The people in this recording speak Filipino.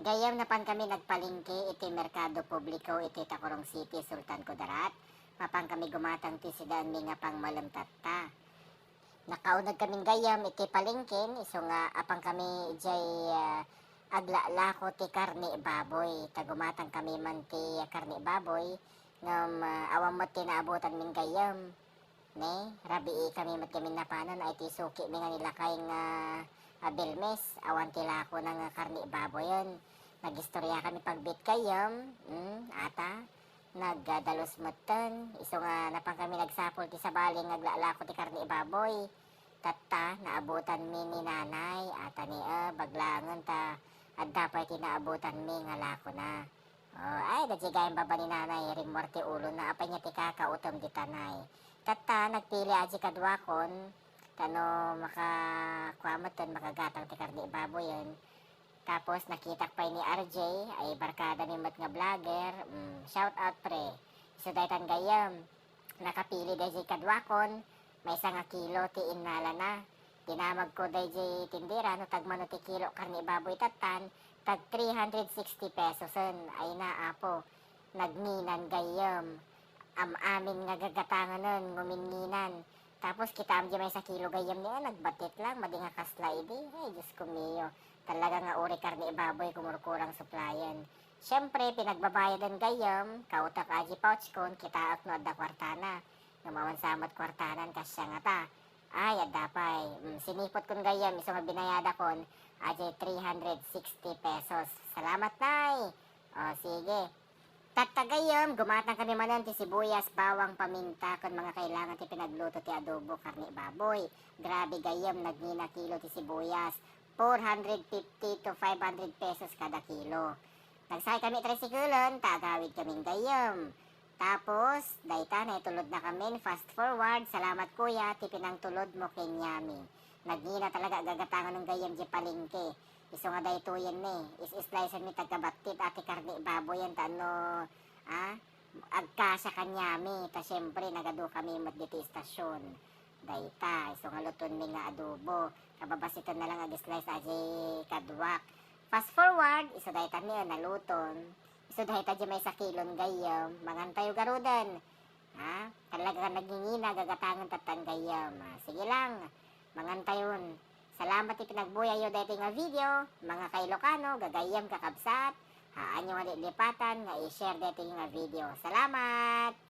Gayam na pan kami nagpalingki iti Merkado Publiko iti Tacorong City, Sultan Kudarat. Mapang kami gumatang ti sidaan mi nga pang malamtatta. Nakaunag kaming gayam iti palingkin, iso nga apang kami jay aglalako ti karni baboy. Tagumatang kami man ti karni baboy, ngam awam mo ti naabutan ming gayam. Ne, rabii kami mat kami napanan ay ti suki mi nga nilakay nga Belmes, awan ti lako ng karni baboy yun. Nagistorya kami pagbit kayam, ata, nagdalos moten, iso nga napang kami nagsapol ti sabaling naglalako ti karni baboy. Tatta, naabutan mi ni nanay, ata ni baglangan ta, at dapat ti naabutan mi nga lako na. Ay, dajigayan baba ni nanay, rimorte ulo na apay niya ti kakautom di tanay. Tatta, nagpili aji kadwakon, tano makakwamaton, makagatang ti karni baboy yun. Tapos nakitak pa ni RJ, ay barkada ni mat nga vlogger, shout out pre. So daytan gayam, nakapili dayjay kadwakon, may isa nga kilo ti innala na. Tinamag ko dayjay tindira, no tagmano ti kilo karni baboy tatan, tag 360 pesos ay naapo. Nagninan gayam, amin nga gagatangan nun, nguminginan. Tapos kita amdi may sa kilo gayam niya, nagbatit lang, madi nga kaslay di. Ay, Diyos ko miyo. Talaga nga uri karni baboy kumurkurang suplayan. Siyempre, pinagbabayadan gayam, kautak aji pouch kon, kita ak no adda kwartana. Gumawan samat kwartanan kasya nga ta. Ay, adda pay. Sinipot kon gayam, iso nga binayada kon, aji 360 pesos. Salamat nay. O, sige. Tatagayam, gumatang kami manan ti sibuyas, bawang, paminta, kung mga kailangan ti pinagluto ti adobo, karni baboy. Grabe gayam, nagnina kilo ti sibuyas. 450 to 500 pesos kada kilo. Nagsakay kami tricycleon, tagawid kaming gayam. Tapos, dayta na itulod na kami, fast forward, salamat kuya, ti pinangtulod mo kenyami. Nagnina talaga gagatangan ng gayam di palingke. Iso nga dayto yan is-slice mi tagabatit ati karni baboy yan tano, agkasa kanyami, ta syempre nagado kami mat diti istasyon. Dayta, iso nga luton mi nga adobo, kababasiton na lang ag-slice aji kadwak. Fast forward, iso dayta niya naluton, iso dayta di may sa kilon gayam, mangantayo garudan. Talaga nagingina, gagatangan tatan gayam. Sige lang, mangantayon. Salamat ti pinagbuyayo dito nga video, mga kailokano, gagayam kakabsat, haan nyo nga lipatan, nga i-share dito nga video. Salamat!